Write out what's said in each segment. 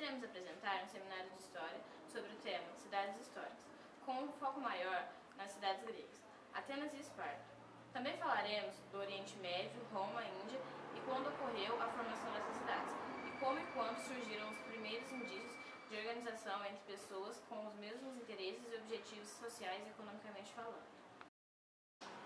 iremos apresentar um seminário de história sobre o tema Cidades Históricas, com um foco maior nas cidades gregas, Atenas e Esparta. Também falaremos do Oriente Médio, Roma, Índia e quando ocorreu a formação dessas cidades, e como e quando surgiram os primeiros indícios de organização entre pessoas com os mesmos interesses e objetivos sociais e economicamente falando.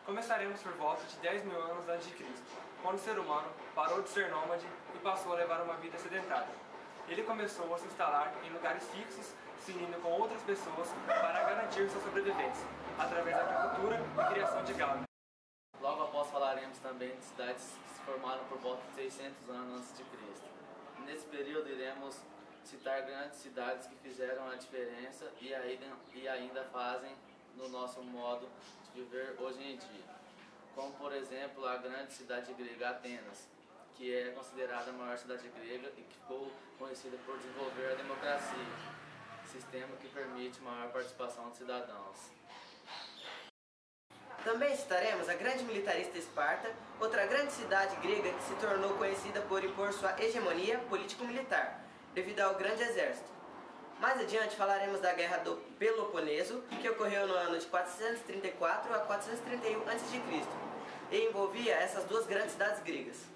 Começaremos por volta de 10 mil anos antes de Cristo, quando o ser humano parou de ser nômade e passou a levar uma vida sedentária. Ele começou a se instalar em lugares fixos, se unindo com outras pessoas para garantir sua sobrevivência, através da agricultura e criação de gado. Logo após falaremos também de cidades que se formaram por volta de 600 anos antes de Cristo. Nesse período iremos citar grandes cidades que fizeram a diferença e ainda fazem no nosso modo de viver hoje em dia. Como por exemplo a grande cidade grega Atenas, que é considerada a maior cidade grega e que ficou conhecida por desenvolver a democracia, sistema que permite maior participação dos cidadãos. Também citaremos a grande militarista Esparta, outra grande cidade grega que se tornou conhecida por impor sua hegemonia político-militar, devido ao grande exército. Mais adiante falaremos da Guerra do Peloponeso, que ocorreu no ano de 434 a 431 a.C. e envolvia essas duas grandes cidades gregas.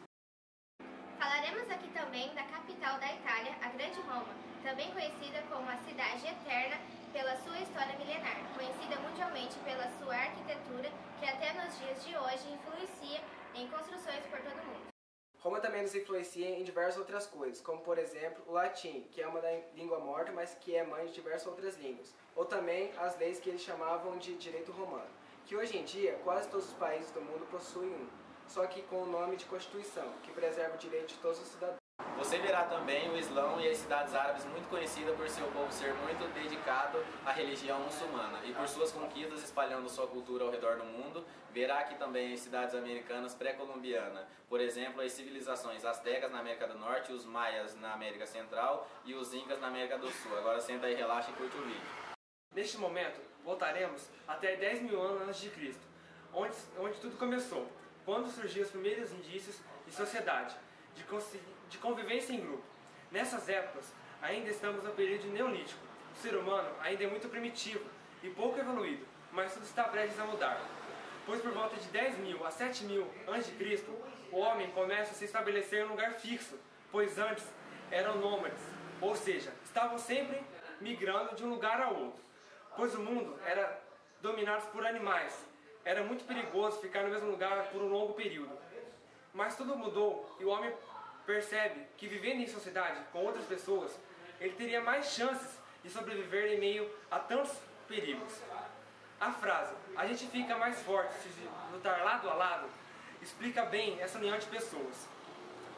Falaremos aqui também da capital da Itália, a Grande Roma, também conhecida como a Cidade Eterna pela sua história milenar, conhecida mundialmente pela sua arquitetura, que até nos dias de hoje influencia em construções por todo o mundo. Roma também nos influencia em diversas outras coisas, como por exemplo o latim, que é uma língua morta, mas que é mãe de diversas outras línguas, ou também as leis que eles chamavam de direito romano, que hoje em dia quase todos os países do mundo possuem um, só que com o nome de Constituição, que preserva o direito de todos os cidadãos. Você verá também o Islão e as cidades árabes muito conhecidas por seu povo ser muito dedicado à religião muçulmana e por suas conquistas espalhando sua cultura ao redor do mundo. Verá aqui também as cidades americanas pré-colombianas, por exemplo, as civilizações astecas na América do Norte, os maias na América Central e os incas na América do Sul. Agora senta aí, relaxa e curte o vídeo. Neste momento, voltaremos até 10 mil anos antes de Cristo, onde tudo começou, quando surgiram os primeiros indícios de sociedade, de convivência em grupo. Nessas épocas, ainda estamos no período neolítico. O ser humano ainda é muito primitivo e pouco evoluído, mas tudo está prestes a mudar. Pois por volta de 10 mil a 7 mil a.C., o homem começa a se estabelecer em um lugar fixo, pois antes eram nômades, ou seja, estavam sempre migrando de um lugar a outro, pois o mundo era dominado por animais. Era muito perigoso ficar no mesmo lugar por um longo período. Mas tudo mudou e o homem percebe que vivendo em sociedade com outras pessoas, ele teria mais chances de sobreviver em meio a tantos perigos. A frase, a gente fica mais forte se lutar lado a lado, explica bem essa união de pessoas.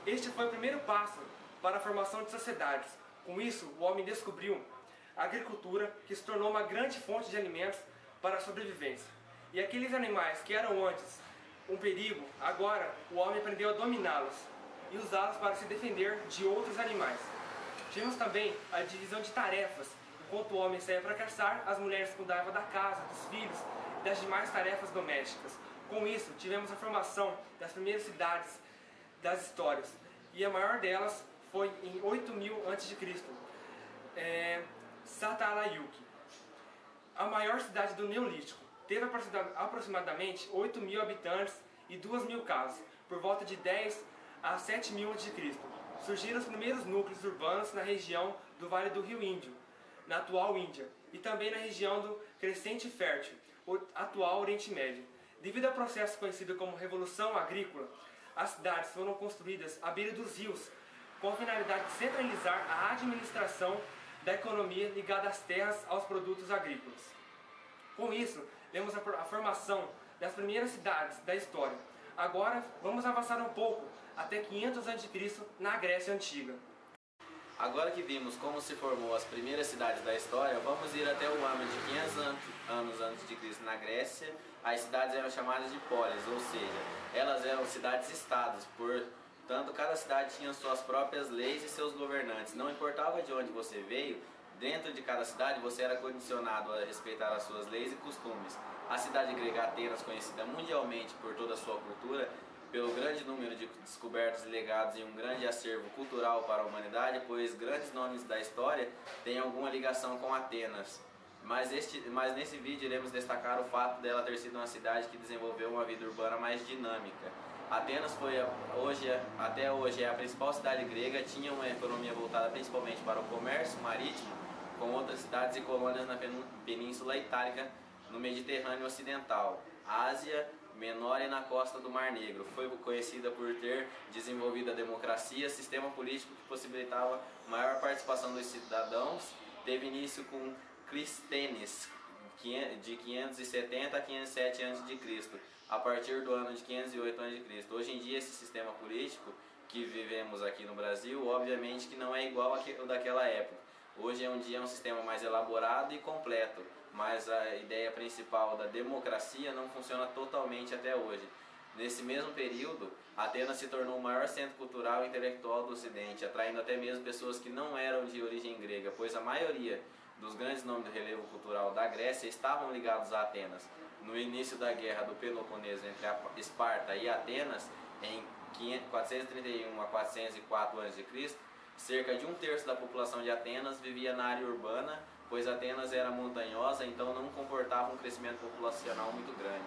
Este foi o primeiro passo para a formação de sociedades. Com isso, o homem descobriu a agricultura, que se tornou uma grande fonte de alimentos para a sobrevivência. E aqueles animais que eram antes um perigo, agora o homem aprendeu a dominá-los e usá-los para se defender de outros animais. Tivemos também a divisão de tarefas. Enquanto o homem saía para caçar, as mulheres cuidavam da casa, dos filhos e das demais tarefas domésticas. Com isso, tivemos a formação das primeiras cidades das histórias. E a maior delas foi em 8000 a.C., Satalayuki, a maior cidade do Neolítico. Teve aproximadamente 8 mil habitantes e 2 mil casas, por volta de 10 a 7 mil a.C. Surgiram os primeiros núcleos urbanos na região do Vale do Rio Índio, na atual Índia, e também na região do Crescente Fértil, o atual Oriente Médio. Devido ao processo conhecido como Revolução Agrícola, as cidades foram construídas à beira dos rios, com a finalidade de centralizar a administração da economia ligada às terras aos produtos agrícolas. Com isso, vemos a formação das primeiras cidades da história. Agora, vamos avançar um pouco, até 500 a.C., na Grécia Antiga. Agora que vimos como se formou as primeiras cidades da história, vamos ir até o ano de 500 anos antes de Cristo na Grécia. As cidades eram chamadas de polis, ou seja, elas eram cidades-estados, portanto cada cidade tinha suas próprias leis e seus governantes. Não importava de onde você veio, dentro de cada cidade você era condicionado a respeitar as suas leis e costumes. A cidade grega Atenas, conhecida mundialmente por toda a sua cultura, pelo grande número de descobertas e legados e um grande acervo cultural para a humanidade, pois grandes nomes da história têm alguma ligação com Atenas. Mas nesse vídeo iremos destacar o fato dela ter sido uma cidade que desenvolveu uma vida urbana mais dinâmica. Atenas até hoje é a principal cidade grega, tinha uma economia voltada principalmente para o comércio marítimo com outras cidades e colônias na Península Itálica, no Mediterrâneo Ocidental, Ásia Menor e na costa do Mar Negro. Foi conhecida por ter desenvolvido a democracia, sistema político que possibilitava maior participação dos cidadãos. Teve início com Clístenes, de 570 a 507 a.C., a partir do ano de 508 a.C. Hoje em dia, esse sistema político que vivemos aqui no Brasil, obviamente que não é igual ao daquela época. Hoje é um sistema mais elaborado e completo, mas a ideia principal da democracia não funciona totalmente até hoje. Nesse mesmo período, Atenas se tornou o maior centro cultural e intelectual do Ocidente, atraindo até mesmo pessoas que não eram de origem grega, pois a maioria dos grandes nomes do relevo cultural da Grécia estavam ligados a Atenas. No início da Guerra do Peloponeso entre Esparta e Atenas, em 431 a 404 a.C., cerca de um terço da população de Atenas vivia na área urbana, pois Atenas era montanhosa, então não comportava um crescimento populacional muito grande.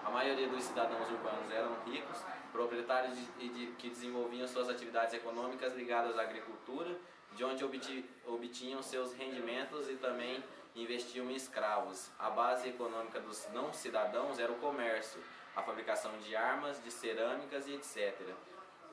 A maioria dos cidadãos urbanos eram ricos, proprietários que desenvolviam suas atividades econômicas ligadas à agricultura, de onde obtinham seus rendimentos e também investiam em escravos. A base econômica dos não-cidadãos era o comércio, a fabricação de armas, de cerâmicas e etc.,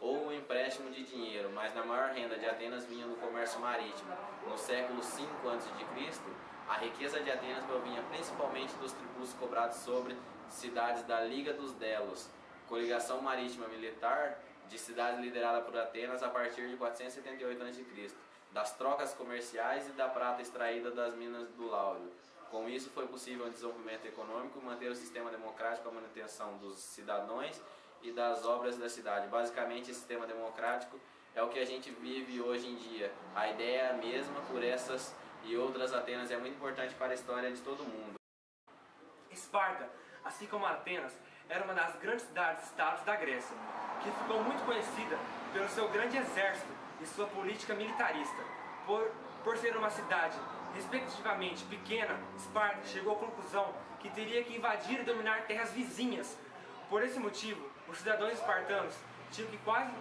ou o empréstimo de dinheiro, mas na maior renda de Atenas vinha do comércio marítimo. No século V a.C., a riqueza de Atenas provinha principalmente dos tributos cobrados sobre cidades da Liga dos Delos, coligação marítima militar de cidades liderada por Atenas a partir de 478 a.C., das trocas comerciais e da prata extraída das minas do Láureo. Com isso foi possível um desenvolvimento econômico, manter o sistema democrático, a manutenção dos cidadãos e das obras da cidade. Basicamente, esse sistema democrático é o que a gente vive hoje em dia. A ideia é a mesma por essas e outras Atenas, é muito importante para a história de todo mundo. Esparta, assim como Atenas, era uma das grandes cidades-estados da Grécia, que ficou muito conhecida pelo seu grande exército e sua política militarista. Por ser uma cidade respectivamente pequena, Esparta chegou à conclusão que teria que invadir e dominar terras vizinhas. Por esse motivo, os cidadãos espartanos tinham que quase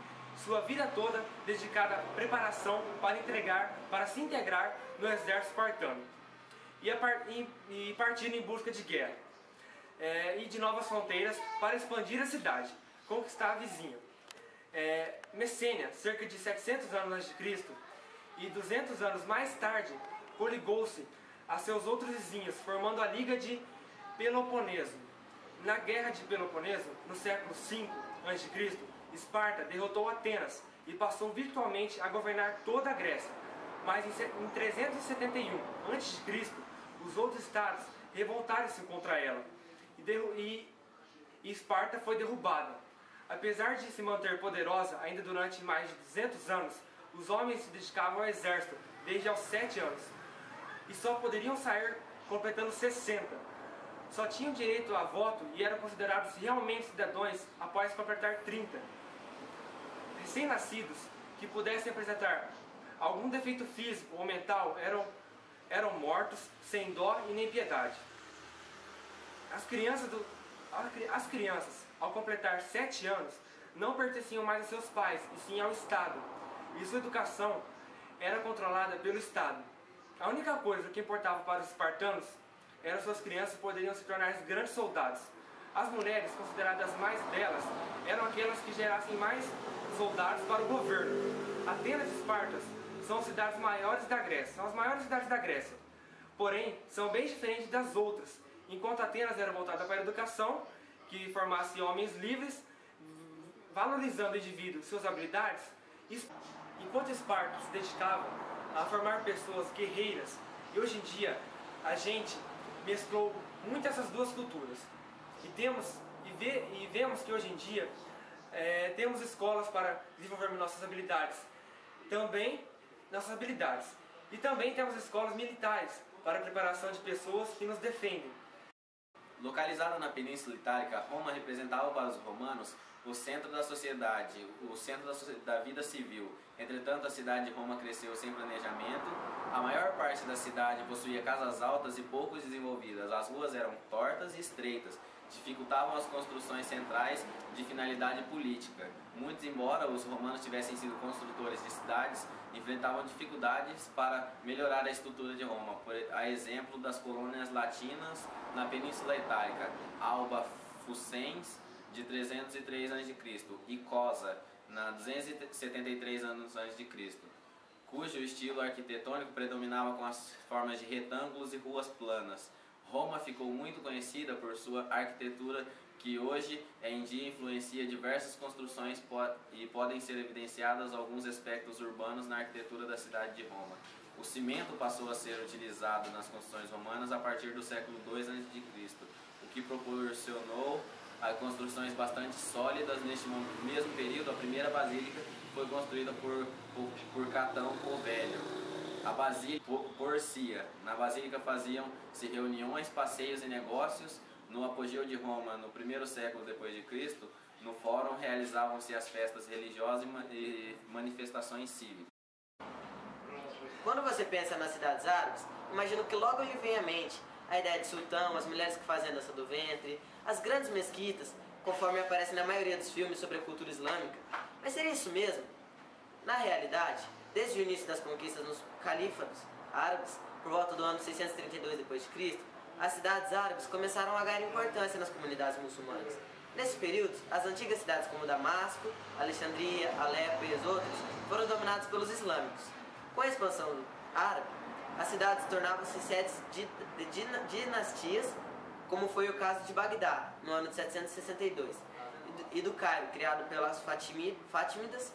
sua vida toda dedicada à preparação para se integrar no exército espartano e partir em busca de guerra e de novas fronteiras para expandir a cidade, conquistar a vizinha. Messênia, cerca de 700 anos antes de Cristo, e 200 anos mais tarde, coligou-se a seus outros vizinhos, formando a Liga de Peloponeso. Na Guerra de Peloponeso, no século V a.C., Esparta derrotou Atenas e passou virtualmente a governar toda a Grécia. Mas em 371 a.C., os outros estados revoltaram-se contra ela e Esparta foi derrubada. Apesar de se manter poderosa ainda durante mais de 200 anos, os homens se dedicavam ao exército desde aos 7 anos e só poderiam sair completando 60. Só tinham direito a voto e eram considerados realmente cidadãos após completar 30. Recém-nascidos que pudessem apresentar algum defeito físico ou mental eram mortos sem dó e nem piedade. As crianças, ao completar 7 anos, não pertenciam mais a seus pais, e sim ao Estado, e sua educação era controlada pelo Estado. A única coisa que importava para os espartanos era que suas crianças poderiam se tornar grandes soldados. As mulheres, consideradas as mais belas, eram aquelas que gerassem mais soldados para o governo. Atenas e Esparta são as cidades maiores da Grécia, são as maiores cidades da Grécia. Porém, são bem diferentes das outras. Enquanto Atenas era voltada para a educação, que formasse homens livres, valorizando o indivíduo e suas habilidades, enquanto Esparta se dedicava a formar pessoas guerreiras. E hoje em dia, a gente mesclou muito essas duas culturas. E vemos que hoje em dia temos escolas para desenvolver nossas habilidades. E também temos escolas militares para a preparação de pessoas que nos defendem. Localizada na Península Itálica, Roma representava para os romanos o centro da sociedade, o centro da vida civil. Entretanto, a cidade de Roma cresceu sem planejamento. A maior parte da cidade possuía casas altas e pouco desenvolvidas. As ruas eram tortas e estreitas, dificultavam as construções centrais de finalidade política. Muitos, embora os romanos tivessem sido construtores de cidades, enfrentavam dificuldades para melhorar a estrutura de Roma, a exemplo das colônias latinas na Península Itálica, Alba Fuscens, de 303 a.C., e Cosa, na 273 a.C., cujo estilo arquitetônico predominava com as formas de retângulos e ruas planas. Roma ficou muito conhecida por sua arquitetura, que hoje em dia influencia diversas construções e podem ser evidenciados alguns aspectos urbanos na arquitetura da cidade de Roma. O cimento passou a ser utilizado nas construções romanas a partir do século II a.C., o que proporcionou a construções bastante sólidas. Neste mesmo período, a primeira basílica foi construída por Catão o Velho, a Basílica Porcia. Na basílica faziam-se reuniões, passeios e negócios. No apogeu de Roma, no primeiro século depois de Cristo, no fórum realizavam-se as festas religiosas e manifestações cívicas. Quando você pensa nas cidades árabes, imagino que logo lhe vem à mente a ideia de sultão, as mulheres que fazem a dança do ventre, as grandes mesquitas, conforme aparece na maioria dos filmes sobre a cultura islâmica. Mas seria isso mesmo? Na realidade, desde o início das conquistas nos calífatos árabes, por volta do ano 632 d.C., as cidades árabes começaram a ganhar importância nas comunidades muçulmanas. Nesse período, as antigas cidades como Damasco, Alexandria, Alepo e as outras foram dominadas pelos islâmicos. Com a expansão árabe, as cidades tornavam-se sedes de dinastias, como foi o caso de Bagdá, no ano de 762, e do Cairo, criado pelas Fátimidas,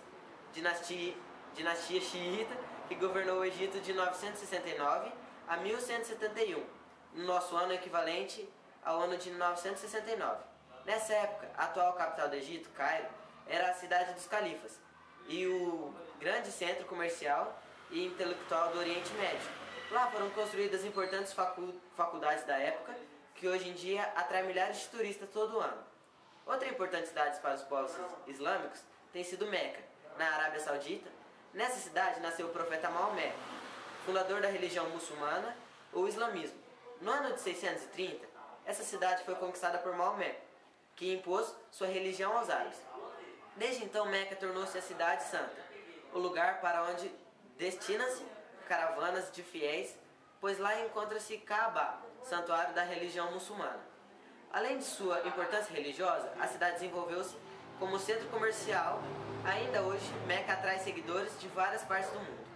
dinastia xiita, que governou o Egito de 969 a 1171, no nosso ano equivalente ao ano de 969. Nessa época, a atual capital do Egito, Cairo, era a cidade dos califas e o grande centro comercial e intelectual do Oriente Médio. Lá foram construídas importantes faculdades da época, que hoje em dia atrai milhares de turistas todo ano. Outra importante cidade para os povos islâmicos tem sido Meca, na Arábia Saudita. Nessa cidade nasceu o profeta Maomé, fundador da religião muçulmana ou islamismo. No ano de 630, essa cidade foi conquistada por Maomé, que impôs sua religião aos árabes. Desde então, Meca tornou-se a cidade santa, o lugar para onde destina-se caravanas de fiéis, pois lá encontra-se Kaaba, santuário da religião muçulmana. Além de sua importância religiosa, a cidade desenvolveu-se como centro comercial. Ainda hoje, Meca atrai seguidores de várias partes do mundo.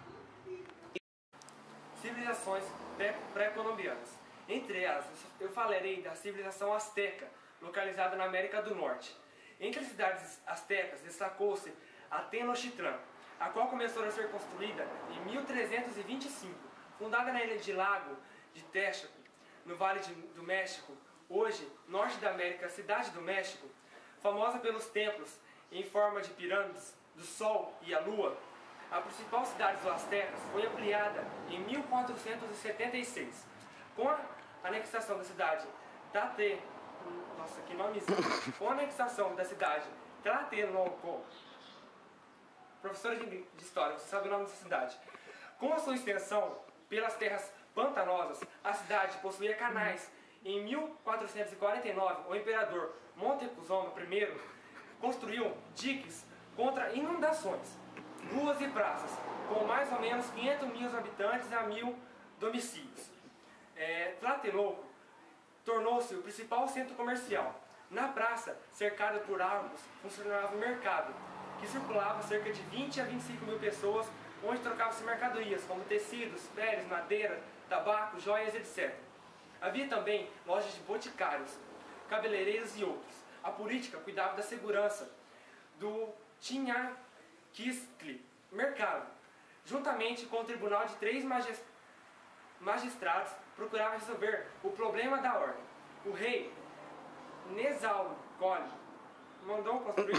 Civilizações pré-colombianas. Entre elas, eu falarei da civilização asteca, localizada na América do Norte. Entre as cidades astecas, destacou-se a Tenochtitlán, a qual começou a ser construída em 1325. Fundada na ilha de Lago de Texcoco, no Vale do México, hoje, norte da América, a cidade do México, famosa pelos templos em forma de pirâmides, do Sol e a Lua, a principal cidade dos astecas foi ampliada em 1476. Com a anexação da cidade Com a anexação da cidade Tlatelolco, professora de história, você sabe o nome dessa cidade. Com a sua extensão pelas terras pantanosas, a cidade possuía canais. Em 1449, o imperador Montezuma I construiu diques contra inundações, ruas e praças, com mais ou menos 500 mil habitantes a 1000 domicílios. Tlatelolco tornou-se o principal centro comercial. Na praça, cercada por árvores, funcionava o mercado, que circulava cerca de 20 a 25 mil pessoas, onde trocavam-se mercadorias como tecidos, peles, madeira, tabaco, joias, etc. Havia também lojas de boticários, cabeleireiros e outros. A política cuidava da segurança do Tinhaquistli, mercado. Juntamente com o tribunal de 3 magistrados, procurava resolver o problema da ordem. O rei Nezahualcóyotl mandou construir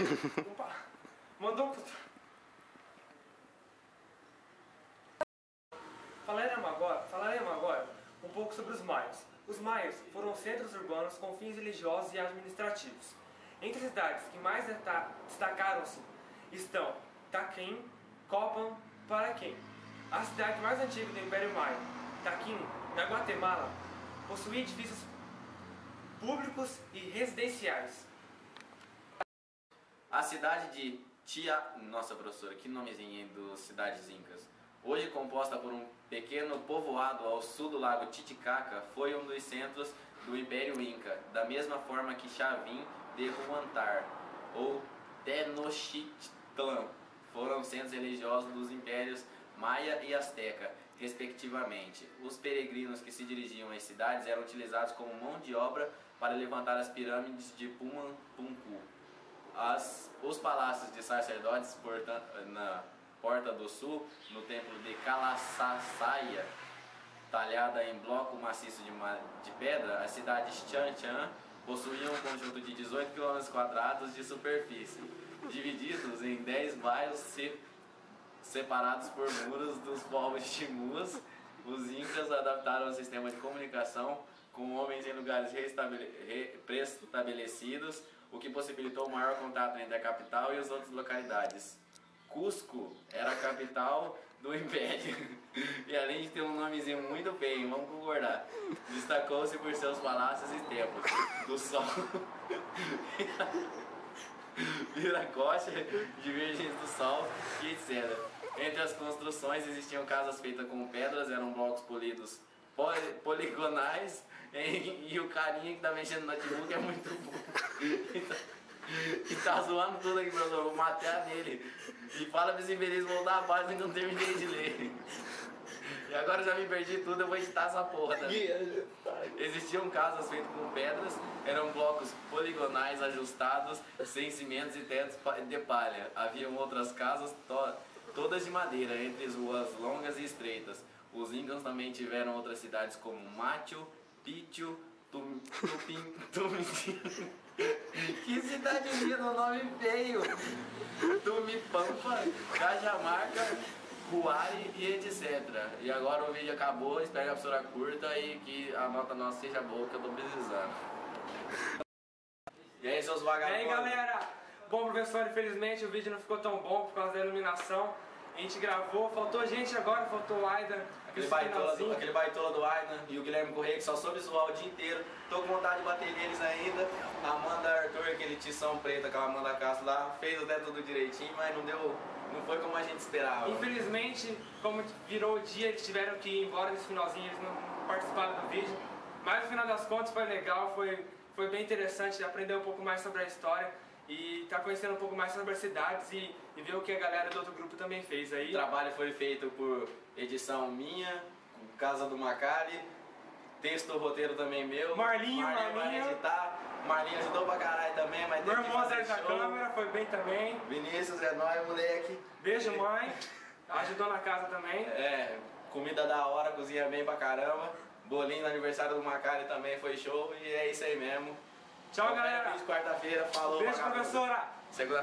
Falaremos agora um pouco sobre os maias. Os maias foram centros urbanos com fins religiosos e administrativos. Entre as cidades que mais destacaram-se estão Taquim, Copan, Paraquém. A cidade mais antiga do Império Maia, Taquim, na Guatemala, possuía edifícios públicos e residenciais. A cidade de Nossa, professora, que nomezinho dos cidades incas. Hoje composta por um pequeno povoado ao sul do lago Titicaca, foi um dos centros do Império Inca, da mesma forma que Chavin de Huántar ou Tenochtitlan foram centros religiosos dos impérios Maia e Azteca, respectivamente. Os peregrinos que se dirigiam às cidades eram utilizados como mão de obra para levantar as pirâmides de Pumapunku. Os palácios de sacerdotes na Porta do Sul, no templo de Kalasasaya, talhada em bloco maciço de pedra, as cidades Chan possuíam um conjunto de 18 km² de superfície, divididos em 10 bairros separados por muros dos povos Chimus. Os incas adaptaram o sistema de comunicação com homens em lugares pré-estabelecidos, o que possibilitou o maior contato entre a capital e as outras localidades. Cusco era a capital do Império e, além de ter um nomezinho muito feio, vamos concordar, destacou-se por seus palácios e templos do Sol, Viracocha, de Virgens do Sol e etc. Entre as construções existiam casas feitas com pedras, eram blocos polidos poligonais, e o carinha que tá mexendo no notebook é muito bom. E tá zoando tudo aqui, professor. Eu vou matar nele. E fala pra esse infeliz voltar a página que eu não terminei de ler. E agora eu já me perdi tudo, eu vou editar essa porra também. Existiam casas feitas com pedras, eram blocos poligonais ajustados, sem cimentos e tetos de palha. Haviam outras casas todas de madeira, entre ruas longas e estreitas. Os incas também tiveram outras cidades como Machu Picchu, Tumitim. Que cidade linda, um nome feio! Tumipampa, Cajamarca, Huari e etc. E agora o vídeo acabou, espero que a professora curta e que a nota nossa seja boa, que eu tô precisando. E aí, seus vagabundos? E aí, galera? Bom, professor, infelizmente o vídeo não ficou tão bom por causa da iluminação. A gente gravou, faltou gente agora, faltou o Aidan. Aquele baitola do Aidan e o Guilherme Correia, que só soube zoar o dia inteiro. Tô com vontade de bater neles ainda. A Amanda Arthur, aquele tição preta, aquela Amanda Castro lá, fez até tudo direitinho, mas não foi como a gente esperava. Infelizmente, como virou o dia, eles tiveram que ir embora nesse finalzinho, eles não participaram do vídeo. Mas no final das contas foi legal, foi bem interessante aprender um pouco mais sobre a história. E tá conhecendo um pouco mais sobre as cidades e ver o que a galera do outro grupo também fez aí. O trabalho foi feito por edição minha, Casa do Macari, texto, roteiro também meu. Marlinho vai editar. Marlinho ajudou pra caralho também, mas meu irmão atrás da câmera, foi bem também. Vinícius, é nóis, moleque. Beijo, mãe. Ajudou na casa também. É, comida da hora, cozinha bem pra caramba. Bolinho no aniversário do Macari também foi show e é isso aí mesmo. Tchau, galera. Quarta-feira, falou. Beijo, professora.